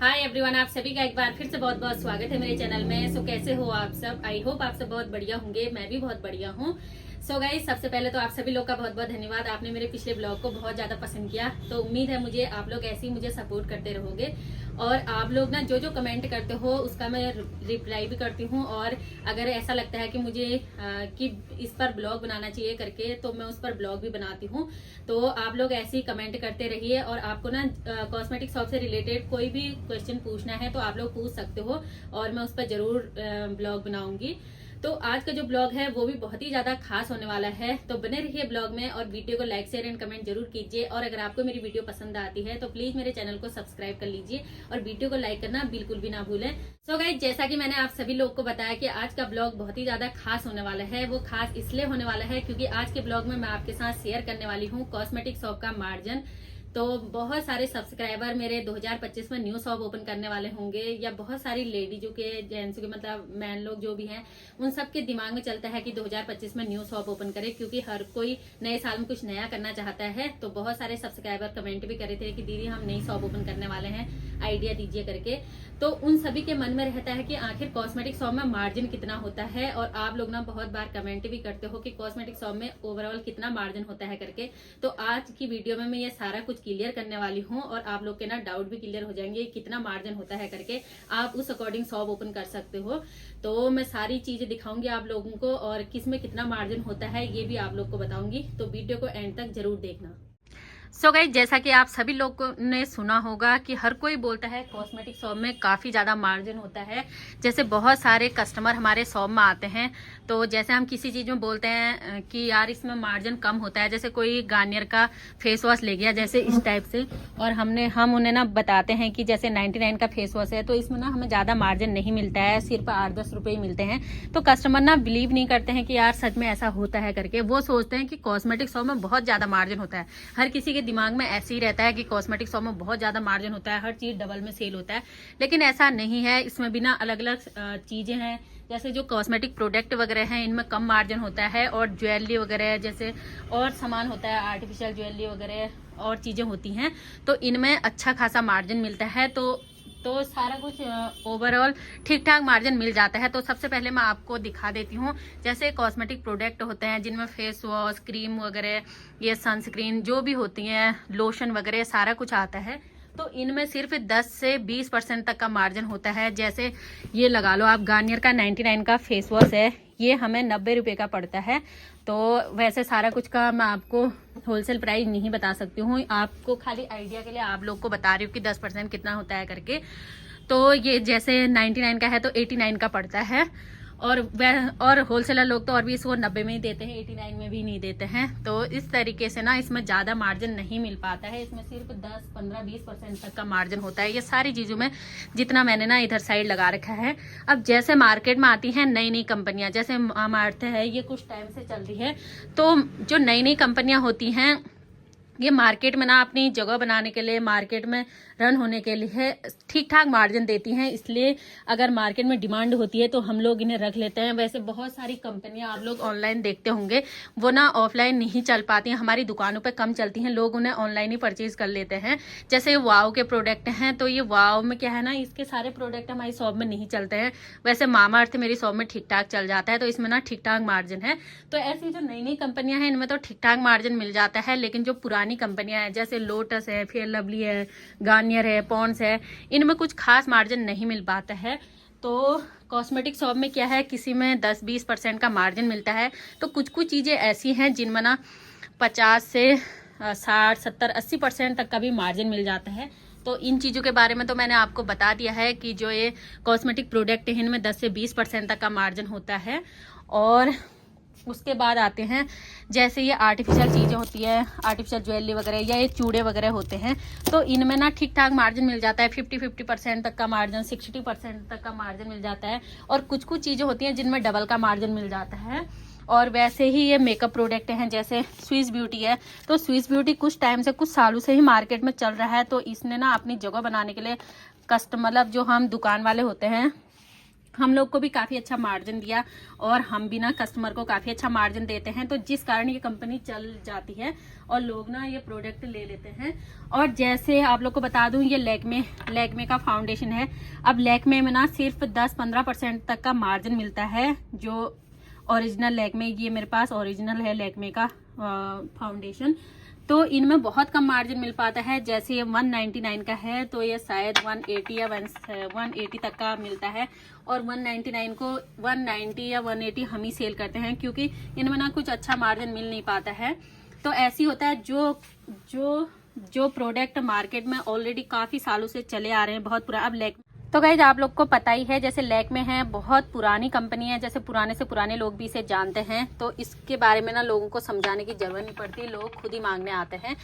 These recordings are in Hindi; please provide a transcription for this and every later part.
हाय एवरीवन, आप सभी का एक बार फिर से बहुत बहुत स्वागत है मेरे चैनल में। सो कैसे हो आप सब? आई होप आप सब बहुत बढ़िया होंगे। मैं भी बहुत बढ़िया हूँ। सो गाइस, सबसे पहले तो आप सभी लोग का बहुत बहुत धन्यवाद। आपने मेरे पिछले ब्लॉग को बहुत ज्यादा पसंद किया, तो उम्मीद है मुझे आप लोग ऐसे ही मुझे सपोर्ट करते रहोगे। और आप लोग ना जो जो कमेंट करते हो उसका मैं रिप्लाई भी करती हूँ। और अगर ऐसा लगता है कि मुझे कि इस पर ब्लॉग बनाना चाहिए करके, तो मैं उस पर ब्लॉग भी बनाती हूँ। तो आप लोग ऐसे ही कमेंट करते रहिए। और आपको ना कॉस्मेटिक शॉप से रिलेटेड कोई भी क्वेश्चन पूछना है तो आप लोग पूछ सकते हो, और मैं उस पर जरूर ब्लॉग बनाऊंगी। तो आज का जो ब्लॉग है वो भी बहुत ही ज्यादा खास होने वाला है, तो बने रहिए ब्लॉग में और वीडियो को लाइक शेयर एंड कमेंट जरूर कीजिए। और अगर आपको मेरी वीडियो पसंद आती है तो प्लीज मेरे चैनल को सब्सक्राइब कर लीजिए और वीडियो को लाइक करना बिल्कुल भी ना भूलें। सो गाइस, जैसा कि मैंने आप सभी लोग को बताया कि आज का ब्लॉग बहुत ही ज्यादा खास होने वाला है। वो खास इसलिए होने वाला है क्योंकि आज के ब्लॉग में मैं आपके साथ शेयर करने वाली हूँ कॉस्मेटिक शॉप का मार्जिन। तो बहुत सारे सब्सक्राइबर मेरे 2025 में न्यू शॉप ओपन करने वाले होंगे, या बहुत सारी लेडीजों के, जेंट्स के, मतलब मैन लोग जो भी हैं, उन सब के दिमाग में चलता है कि 2025 में न्यू शॉप ओपन करे, क्योंकि हर कोई नए साल में कुछ नया करना चाहता है। तो बहुत सारे सब्सक्राइबर कमेंट भी करे थे कि दीदी हम नई शॉप ओपन करने वाले हैं, आइडिया दीजिए करके। तो उन सभी के मन में रहता है कि आखिर कॉस्मेटिक शॉप में मार्जिन कितना होता है। और आप लोग ना बहुत बार कमेंट भी करते हो कि कॉस्मेटिक शॉप में ओवरऑल कितना मार्जिन होता है करके। तो आज की वीडियो में मैं ये सारा कुछ क्लियर करने वाली हूँ, और आप लोग के ना डाउट भी क्लियर हो जाएंगे कितना मार्जिन होता है करके। आप उस अकॉर्डिंग शॉप ओपन कर सकते हो। तो मैं सारी चीजें दिखाऊंगी आप लोगों को, और किस में कितना मार्जिन होता है ये भी आप लोग को बताऊंगी। तो वीडियो को एंड तक जरूर देखना। सो गाइस, जैसा कि आप सभी लोगों ने सुना होगा कि हर कोई बोलता है कॉस्मेटिक शॉप में काफ़ी ज़्यादा मार्जिन होता है। जैसे बहुत सारे कस्टमर हमारे शॉप में आते हैं, तो जैसे हम किसी चीज़ में बोलते हैं कि यार इसमें मार्जिन कम होता है, जैसे कोई गार्नियर का फेस वॉश ले गया जैसे इस टाइप से, और हम उन्हें ना बताते हैं कि जैसे 99 का फेस वॉश है तो इसमें ना हमें ज़्यादा मार्जिन नहीं मिलता है, सिर्फ 8-10 रुपये ही मिलते हैं। तो कस्टमर ना बिलीव नहीं करते हैं कि यार सच में ऐसा होता है करके। वो सोचते हैं कि कॉस्मेटिक शॉप में बहुत ज़्यादा मार्जिन होता है। हर किसी के दिमाग में ऐसे ही रहता है कि कॉस्मेटिक शॉप में बहुत ज्यादा मार्जिन होता है, हर चीज डबल में सेल होता है। लेकिन ऐसा नहीं है। इसमें भी ना अलग अलग चीजें हैं। जैसे जो कॉस्मेटिक प्रोडक्ट वगैरह हैं इनमें कम मार्जिन होता है, और ज्वेलरी वगैरह जैसे और सामान होता है, आर्टिफिशियल ज्वेलरी वगैरह और चीजें होती हैं, तो इनमें अच्छा खासा मार्जिन मिलता है। तो सारा कुछ ओवरऑल ठीक ठाक मार्जिन मिल जाता है। तो सबसे पहले मैं आपको दिखा देती हूँ, जैसे कॉस्मेटिक प्रोडक्ट होते हैं जिनमें फेस वॉश, क्रीम वगैरह, ये सनस्क्रीन जो भी होती हैं, लोशन वगैरह सारा कुछ आता है। तो इनमें सिर्फ 10 से 20% तक का मार्जिन होता है। जैसे ये लगा लो आप, गार्नियर का 99 का फेस वॉश है, ये हमें 90 रुपये का पड़ता है। तो वैसे सारा कुछ का मैं आपको होलसेल प्राइस नहीं बता सकती हूँ, आपको खाली आइडिया के लिए आप लोग को बता रही हूँ कि 10% कितना होता है करके। तो ये जैसे 99 का है तो 89 का पड़ता है, और होलसेलर लोग तो और भी इसको 90 में ही देते हैं, 89 में भी नहीं देते हैं। तो इस तरीके से ना इसमें ज़्यादा मार्जिन नहीं मिल पाता है। इसमें सिर्फ 10, 15, 20% तक का मार्जिन होता है, ये सारी चीज़ों में जितना मैंने ना इधर साइड लगा रखा है। अब जैसे मार्केट में आती हैं नई नई कंपनियां, जैसे मामाअर्थ है, ये कुछ टाइम से चल रही है। तो जो नई नई कंपनियां होती हैं ये मार्केट में ना अपनी जगह बनाने के लिए, मार्केट में रन होने के लिए ठीक ठाक मार्जिन देती हैं। इसलिए अगर मार्केट में डिमांड होती है तो हम लोग इन्हें रख लेते हैं। वैसे बहुत सारी कंपनियां आप लोग ऑनलाइन देखते होंगे, वो ना ऑफलाइन नहीं चल पाती हैं, हमारी दुकानों पे कम चलती हैं, लोग उन्हें ऑनलाइन ही परचेज कर लेते हैं। जैसे वाव के प्रोडक्ट हैं, तो ये वाव में क्या है ना, इसके सारे प्रोडक्ट हमारी शॉप में नहीं चलते हैं। वैसे मामाअर्थ मेरी शॉप में ठीक ठाक चल जाता है, तो इसमें ना ठीक ठाक मार्जिन है। तो ऐसी जो नई नई कंपनियां हैं इनमें तो ठीक ठाक मार्जिन मिल जाता है। लेकिन जो पुरानी कंपनियां हैं जैसे लोटस है, फेयर लवली है, गार्नियर है, पॉन्ड्स है, इनमें कुछ खास मार्जिन नहीं मिल पाता है। तो कॉस्मेटिक शॉप में क्या है, किसी में 10-20% का मार्जिन मिलता है। तो कुछ कुछ चीज़ें ऐसी हैं जिनमें ना 50 से 60, 70, 80% तक का भी मार्जिन मिल जाता है। तो इन चीज़ों के बारे में तो मैंने आपको बता दिया है कि जो ये कॉस्मेटिक प्रोडक्ट है इनमें 10 से 20% तक का मार्जिन होता है। और उसके बाद आते हैं जैसे ये आर्टिफिशियल चीज़ें होती है, आर्टिफिशियल ज्वेलरी वगैरह, या ये चूड़े वगैरह होते हैं, तो इनमें ना ठीक ठाक मार्जिन मिल जाता है। 50% तक का मार्जिन, 60% तक का मार्जिन मिल जाता है। और कुछ कुछ चीज़ें होती हैं जिनमें डबल का मार्जिन मिल जाता है। और वैसे ही ये मेकअप प्रोडक्ट हैं, जैसे स्विस ब्यूटी है, तो स्विस ब्यूटी कुछ टाइम से, कुछ सालों से ही मार्केट में चल रहा है। तो इसने ना अपनी जगह बनाने के लिए मतलब जो हम दुकान वाले होते हैं हम लोग को भी काफ़ी अच्छा मार्जिन दिया और हम भी ना कस्टमर को काफ़ी अच्छा मार्जिन देते हैं, तो जिस कारण ये कंपनी चल जाती है और लोग ना ये प्रोडक्ट ले लेते हैं। और जैसे आप लोग को बता दूं, ये लैक्मे का फाउंडेशन है। अब लैक्मे में ना सिर्फ 10-15% तक का मार्जिन मिलता है। जो ओरिजिनल लैक्मे, ये मेरे पास ओरिजिनल है लैक्मे का फाउंडेशन, तो इनमें बहुत कम मार्जिन मिल पाता है। जैसे ये 199 का है तो ये शायद 180 या 180 तक का मिलता है, और 199 को 190 या 180 हम ही सेल करते हैं, क्योंकि इनमें ना कुछ अच्छा मार्जिन मिल नहीं पाता है। तो ऐसी होता है, जो प्रोडक्ट मार्केट में ऑलरेडी काफी सालों से चले आ रहे हैं, बहुत पुराना। अब तो गाइज आप लोग को पता ही है, जैसे लैक्मे है बहुत पुरानी कंपनी है, जैसे पुराने से पुराने लोग भी इसे जानते हैं, तो इसके बारे में ना लोगों को समझाने की जरूरत नहीं पड़ती, लोग खुद ही मांगने आते हैं।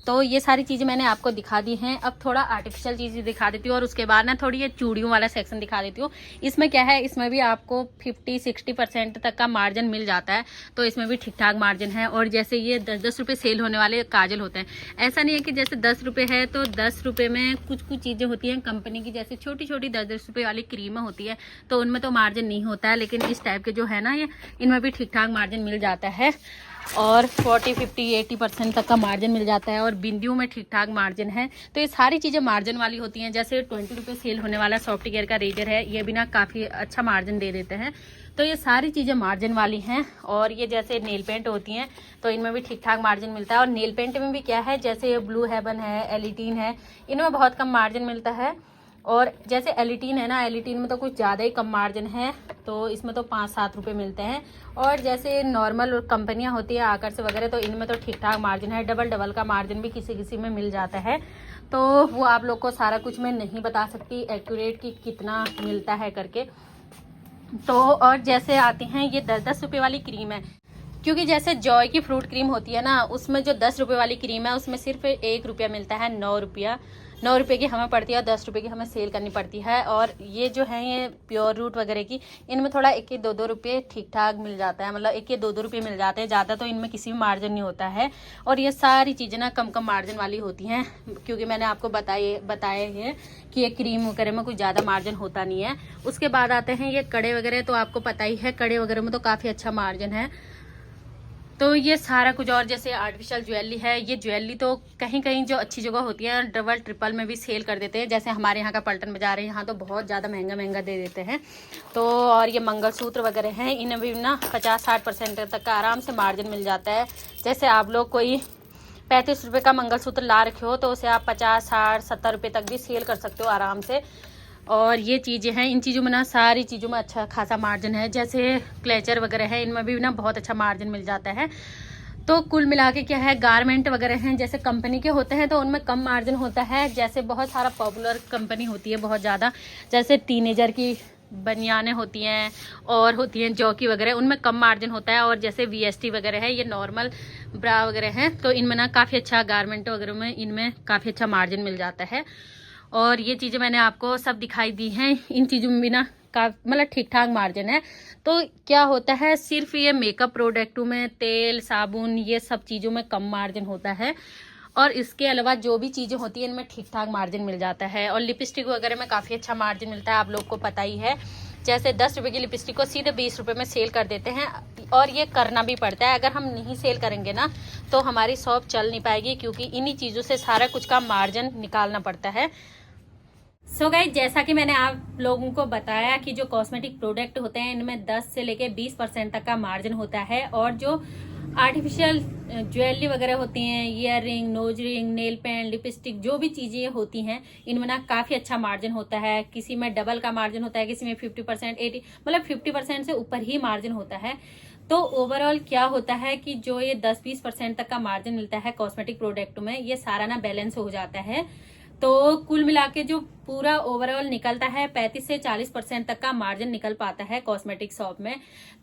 तो ये सारी चीज़ें मैंने आपको दिखा दी हैं। अब थोड़ा आर्टिफिशियल चीज़ें दिखा देती हूँ और उसके बाद ना थोड़ी ये चूड़ियों वाला सेक्शन दिखा देती हूँ। इसमें क्या है, इसमें भी आपको 50-60% तक का मार्जिन मिल जाता है, तो इसमें भी ठीक ठाक मार्जिन है। और जैसे ये 10-10 रुपये सेल होने वाले काजल होते हैं, ऐसा नहीं है कि जैसे 10 रुपये है तो 10 रुपये में कुछ चीज़ें होती हैं कंपनी की, जैसे छोटी छोटी 10-10 रुपये वाली क्रीमें होती है, तो उनमें तो मार्जिन नहीं होता है। लेकिन इस टाइप के जो है ना, ये इनमें भी ठीक ठाक मार्जिन मिल जाता है और 40-50-80% तक का मार्जिन मिल जाता है, और बिंदियों में ठीक ठाक मार्जिन है। तो ये सारी चीज़ें मार्जिन वाली होती हैं। जैसे 20 रुपये सेल होने वाला सॉफ्ट केयर का रेजर है, ये भी ना काफ़ी अच्छा मार्जिन दे देते हैं। तो ये सारी चीज़ें मार्जिन वाली हैं। और ये जैसे नेल पेंट होती हैं, तो इनमें भी ठीक ठाक मार्जिन मिलता है। और नेल पेंट में भी क्या है, जैसे ये ब्लू हेवन है, एलिटीन है, इनमें बहुत कम मार्जिन मिलता है। और जैसे एलिटीन है ना, एलिटीन में तो कुछ ज़्यादा ही कम मार्जिन है, तो इसमें तो 5-7 रुपये मिलते हैं। और जैसे नॉर्मल कंपनियां होती है आकर से वगैरह, तो इनमें तो ठीक ठाक मार्जिन है, डबल का मार्जिन भी किसी किसी में मिल जाता है। तो वो आप लोग को सारा कुछ मैं नहीं बता सकती एक्यूरेट कि कितना मिलता है करके। तो और जैसे आती हैं ये 10-10 रुपये वाली क्रीम है, क्योंकि जैसे जॉय की फ्रूट क्रीम होती है ना, उसमें जो 10 रुपये वाली क्रीम है उसमें सिर्फ 1 रुपया मिलता है, 9 रुपये की हमें पड़ती है और 10 रुपये की हमें सेल करनी पड़ती है। और ये जो है ये प्योर रूट वगैरह की, इनमें थोड़ा 1-2 रुपये ठीक ठाक मिल जाता है, मतलब 1-2 रुपये मिल जाते हैं, ज़्यादा तो इनमें किसी भी मार्जिन नहीं होता है। और ये सारी चीज़ें ना कम मार्जिन वाली होती हैं, क्योंकि मैंने आपको बताए हैं कि ये क्रीम वगैरह में कुछ ज़्यादा मार्जिन होता नहीं है। उसके बाद आते हैं ये कड़े वगैरह, तो आपको पता ही है कड़े वगैरह में तो काफ़ी अच्छा मार्जिन है। तो ये सारा कुछ। और जैसे आर्टिफिशियल ज्वेलरी है, ये ज्वेलरी तो कहीं कहीं जो अच्छी जगह होती है डबल ट्रिपल में भी सेल कर देते हैं, जैसे हमारे यहाँ का पलटन बाजार है, यहाँ तो बहुत ज़्यादा महंगा दे देते हैं। तो और ये मंगलसूत्र वगैरह हैं, इन्हें भी ना 50-60% तक का आराम से मार्जिन मिल जाता है। जैसे आप लोग कोई 35 रुपये का मंगलसूत्र ला रखे हो, तो उसे आप 50-60-70 रुपये तक भी सेल कर सकते हो आराम से। और ये चीज़ें हैं, इन चीज़ों में ना सारी चीज़ों में अच्छा खासा मार्जिन है। जैसे क्लेचर वगैरह है, इनमें भी ना बहुत अच्छा मार्जिन मिल जाता है। तो कुल मिला के क्या है, गारमेंट वगैरह हैं जैसे कंपनी के होते हैं, तो उनमें कम मार्जिन होता है। जैसे बहुत सारा पॉपुलर कंपनी होती है बहुत ज़्यादा, जैसे टीनेजर की बनियानें होती हैं और होती हैं जॉकी वगैरह, उनमें कम मार्जिन होता है। और जैसे VST वगैरह है, ये नॉर्मल ब्रा वगैरह हैं, तो इनमें ना काफ़ी अच्छा गारमेंट वगैरह में इनमें काफ़ी अच्छा मार्जिन मिल जाता है। और ये चीज़ें मैंने आपको सब दिखाई दी हैं, इन चीज़ों में भी ना का मतलब ठीक ठाक मार्जिन है। तो क्या होता है, सिर्फ ये मेकअप प्रोडक्टों में तेल साबुन ये सब चीज़ों में कम मार्जिन होता है, और इसके अलावा जो भी चीज़ें होती हैं इनमें ठीक ठाक मार्जिन मिल जाता है। और लिपस्टिक वगैरह में काफ़ी अच्छा मार्जिन मिलता है, आप लोग को पता ही है। जैसे 10 रुपये की लिपस्टिक को सीधे 20 रुपये में सेल कर देते हैं, और ये करना भी पड़ता है। अगर हम नहीं सेल करेंगे ना तो हमारी शॉप चल नहीं पाएगी, क्योंकि इन्हीं चीज़ों से सारा कुछ का मार्जिन निकालना पड़ता है। सो गाइस, जैसा कि मैंने आप लोगों को बताया कि जो कॉस्मेटिक प्रोडक्ट होते हैं इनमें 10 से लेके 20% तक का मार्जिन होता है। और जो आर्टिफिशियल ज्वेलरी वगैरह होती हैं, earring, nose ring, nail paint, lipstick, जो भी चीज़ें होती हैं इनमें ना काफ़ी अच्छा मार्जिन होता है। किसी में डबल का मार्जिन होता है, किसी में 50%, 80 मतलब 50% से ऊपर ही मार्जिन होता है। तो ओवरऑल क्या होता है कि जो ये 10-20% तक का मार्जिन मिलता है कॉस्मेटिक प्रोडक्ट में, ये सारा ना बैलेंस हो जाता है। तो कुल मिला के जो पूरा ओवरऑल निकलता है 35 से 40% तक का मार्जिन निकल पाता है कॉस्मेटिक शॉप में।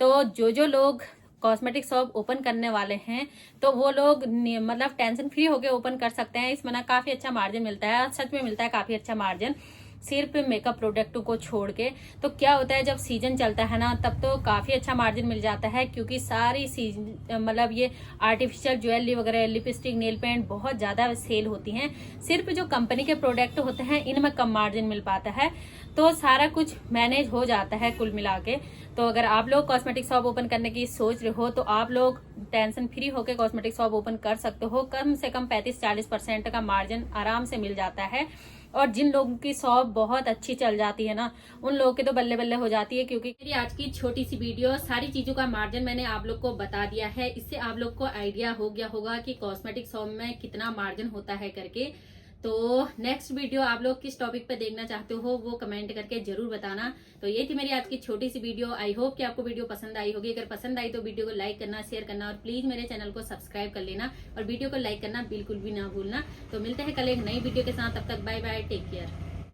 तो जो लोग कॉस्मेटिक शॉप ओपन करने वाले हैं, तो वो लोग मतलब टेंशन फ्री होके ओपन कर सकते हैं। इसमें ना काफी अच्छा मार्जिन मिलता है, सच में मिलता है काफी अच्छा मार्जिन। सिर्फ मेकअप प्रोडक्टों को छोड़ के। तो क्या होता है जब सीजन चलता है ना, तब तो काफी अच्छा मार्जिन मिल जाता है, क्योंकि सारी सीजन मतलब ये आर्टिफिशियल ज्वेलरी वगैरह, लिपस्टिक, नेल पेंट बहुत ज्यादा सेल होती हैं। सिर्फ जो कंपनी के प्रोडक्ट होते हैं इनमें कम मार्जिन मिल पाता है, तो सारा कुछ मैनेज हो जाता है कुल मिला के। तो अगर आप लोग कॉस्मेटिक शॉप ओपन करने की सोच रहे हो तो आप लोग टेंशन फ्री होकर कॉस्मेटिक शॉप ओपन कर सकते हो। कम से कम 35-40% का मार्जिन आराम से मिल जाता है। और जिन लोगों की शॉप बहुत अच्छी चल जाती है ना, उन लोगों की तो बल्ले बल्ले हो जाती है, क्योंकि मेरी आज की छोटी सी वीडियो सारी चीजों का मार्जिन मैंने आप लोग को बता दिया है। इससे आप लोग को आइडिया हो गया होगा कि कॉस्मेटिक शॉप में कितना मार्जिन होता है करके। तो नेक्स्ट वीडियो आप लोग किस टॉपिक पे देखना चाहते हो वो कमेंट करके जरूर बताना। तो ये थी मेरी आज की छोटी सी वीडियो। आई होप कि आपको वीडियो पसंद आई होगी। अगर पसंद आई तो वीडियो को लाइक करना, शेयर करना और प्लीज मेरे चैनल को सब्सक्राइब कर लेना और वीडियो को लाइक करना बिल्कुल भी ना भूलना। तो मिलते हैं कल एक नई वीडियो के साथ, तब तक बाय बाय, टेक केयर।